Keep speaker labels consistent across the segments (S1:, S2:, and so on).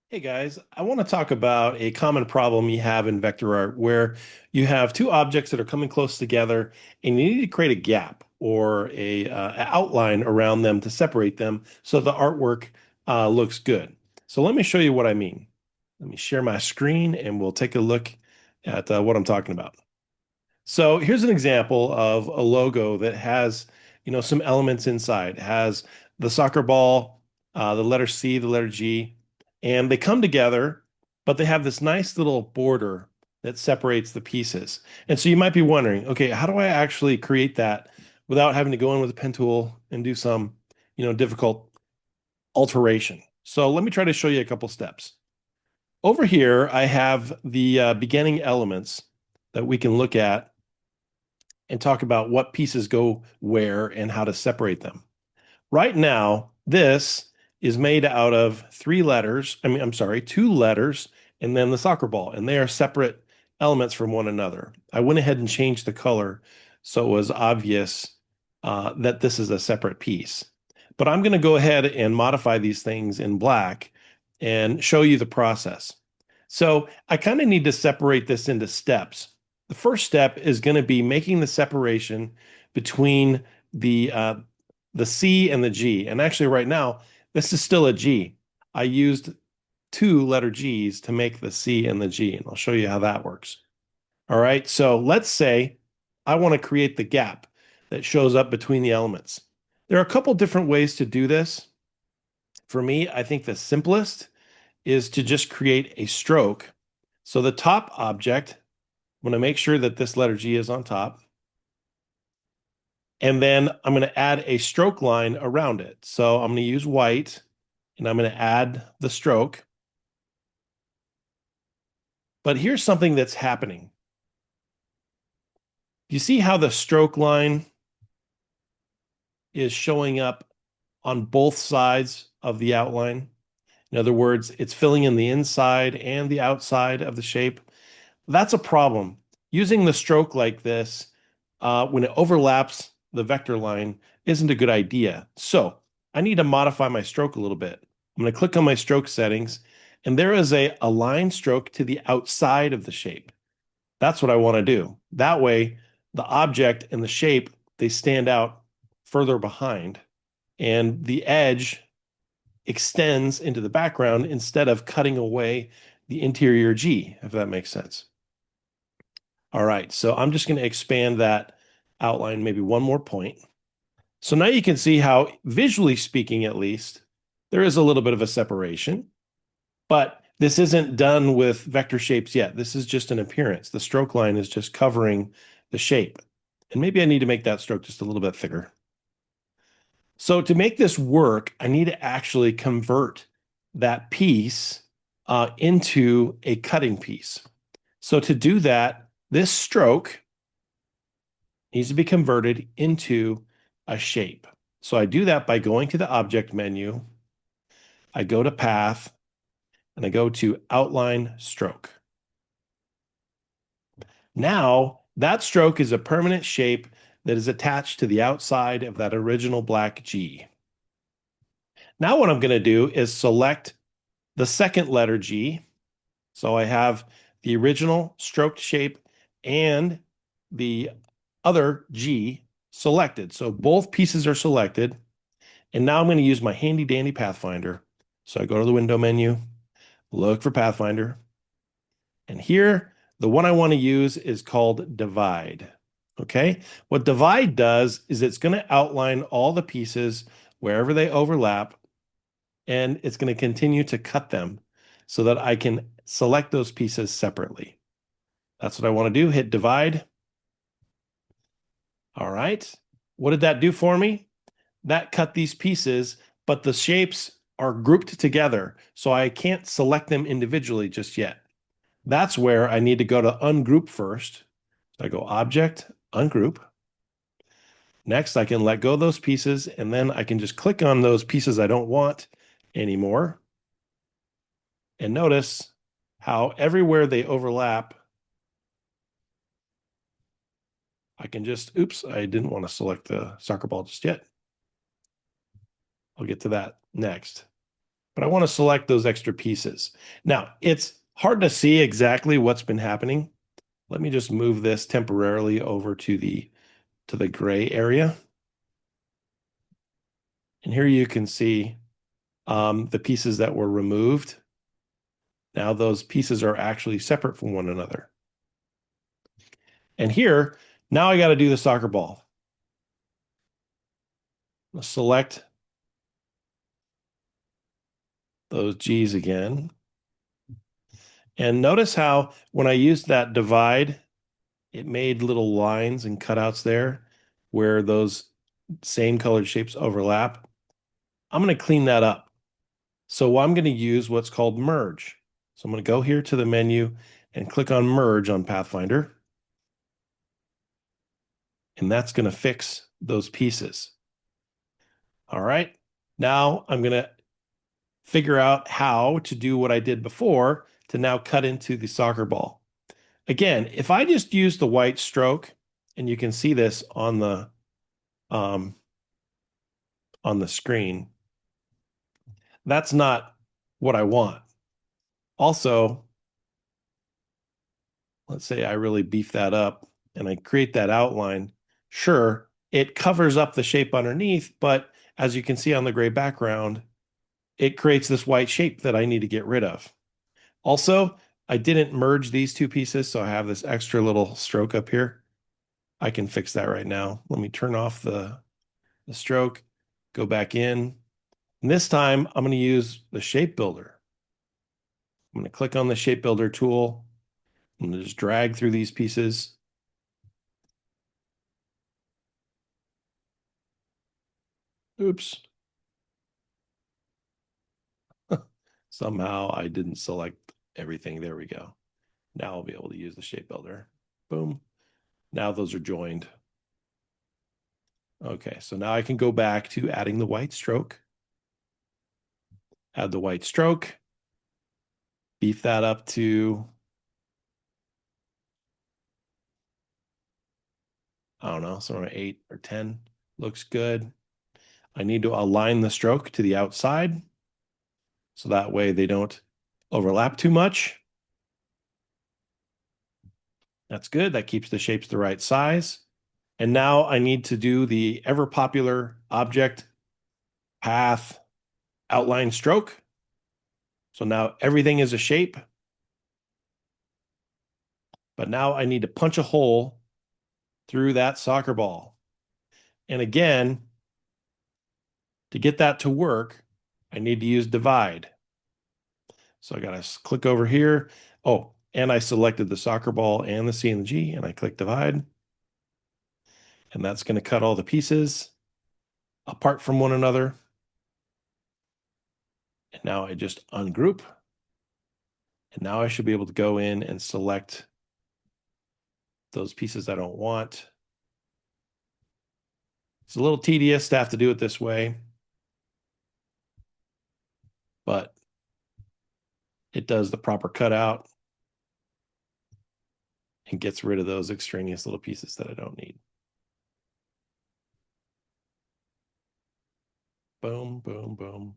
S1: Hey guys, I want to talk about a common problem you have in vector art where you have two objects that are coming close together and you need to create a gap or a outline around them to separate them so the artwork looks good. So let me show you what I mean. Let me share my screen and we'll take a look at what I'm talking about. So here's an example of a logo that has, some elements inside. It has the soccer ball, the letter C, the letter G, and they come together, but they have this nice little border that separates the pieces. And so you might be wondering, okay, how do I actually create that without having to go in with a pen tool and do some, difficult alteration? So let me try to show you a couple steps. Over here, I have the beginning elements that we can look at and talk about what pieces go where and how to separate them. Right now, this is made out of three letters. I'm sorry, two letters, and then the soccer ball, and they are separate elements from one another. I went ahead and changed the color so it was obvious that this is a separate piece. But I'm going to go ahead and modify these things in black and show you the process. So I kind of need to separate this into steps. The first step is going to be making the separation between the C and the G. And actually, right now, this is still a G. I used two letter G's to make the C and the G, and I'll show you how that works. All right, so let's say I want to create the gap that shows up between the elements. There are a couple different ways to do this. For me, I think the simplest is to just create a stroke. So the top object, I'm going to make sure that this letter G is on top. And then I'm going to add a stroke line around it. So I'm going to use white and I'm going to add the stroke. But here's something that's happening. You see how the stroke line is showing up on both sides of the outline? In other words, it's filling in the inside and the outside of the shape. That's a problem. Using the stroke like this, when it overlaps the vector line, isn't a good idea. So I need to modify my stroke a little bit. I'm going to click on my stroke settings, and there is a line stroke to the outside of the shape. That's what I want to do. That way, the object and the shape, they stand out further behind, and the edge extends into the background instead of cutting away the interior G, if that makes sense. All right, so I'm just going to expand that outline maybe one more point. So now you can see how, visually speaking at least, there is a little bit of a separation, but this isn't done with vector shapes yet. This is just an appearance. The stroke line is just covering the shape. And maybe I need to make that stroke just a little bit thicker. So to make this work, I need to actually convert that piece into a cutting piece. So to do that, this stroke needs to be converted into a shape. So I do that by going to the object menu. I go to path and I go to outline stroke. Now that stroke is a permanent shape that is attached to the outside of that original black G. Now what I'm going to do is select the second letter G. So I have the original stroked shape and the other G selected. So both pieces are selected. And now I'm going to use my handy dandy Pathfinder. So I go to the window menu, look for Pathfinder. And here, the one I want to use is called divide. Okay. What divide does is it's going to outline all the pieces wherever they overlap, and it's going to continue to cut them so that I can select those pieces separately. That's what I want to do. Hit divide. All right. What did that do for me? That cut these pieces, but the shapes are grouped together, so I can't select them individually just yet. That's where I need to go to ungroup first. So I go Object, Ungroup. Next, I can let go of those pieces, and then I can just click on those pieces I don't want anymore. And notice how everywhere they overlap, I can just, oops, I didn't want to select the soccer ball just yet. I'll get to that next. but I want to select those extra pieces. Now, it's hard to see exactly what's been happening. Let me just move this temporarily over to the gray area. And here you can see the pieces that were removed. Now those pieces are actually separate from one another. And here, now I got to do the soccer ball. Select those G's again. And notice how when I used that divide, it made little lines and cutouts there where those same colored shapes overlap. I'm going to clean that up. So I'm going to use what's called merge. So I'm going to go here to the menu and click on merge on Pathfinder. And that's going to fix those pieces. All right. Now I'm going to figure out how to do what I did before to now cut into the soccer ball. Again, if I just use the white stroke, and you can see this on the screen, that's not what I want. Also, let's say I really beef that up and I create that outline. Sure, it covers up the shape underneath, but as you can see on the gray background, it creates this white shape that I need to get rid of. Also, I didn't merge these two pieces, so I have this extra little stroke up here. I can fix that right now. Let me turn off the stroke, go back in. And this time, I'm going to use the shape builder. I'm going to click on the shape builder tool. I'm going to just drag through these pieces. Oops. Somehow I didn't select everything. There we go. Now I'll be able to use the shape builder. Boom. Now those are joined. Okay, so now I can go back to adding the white stroke. Add the white stroke. Beef that up to, I don't know, somewhere 8 or 10. Looks good. I need to align the stroke to the outside, so that way they don't overlap too much. That's good. That keeps the shapes the right size. And now I need to do the ever popular object path outline stroke. So now everything is a shape. But now I need to punch a hole through that soccer ball. And again, to get that to work, I need to use divide. So I got to click over here. Oh, and I selected the soccer ball and the C and the G, and I click divide. And that's going to cut all the pieces apart from one another. And now I just ungroup. And now I should be able to go in and select those pieces I don't want. It's a little tedious to have to do it this way, but it does the proper cutout and gets rid of those extraneous little pieces that I don't need. Boom, boom, boom.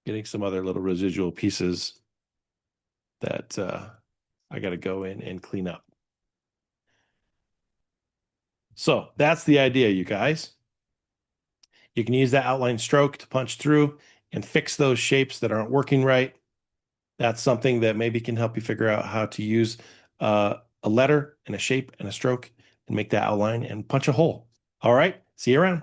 S1: Getting some other little residual pieces that I got to go in and clean up. So that's the idea, you guys. You can use that outline stroke to punch through and fix those shapes that aren't working right. That's something that maybe can help you figure out how to use a letter and a shape and a stroke and make that outline and punch a hole. All right, see you around.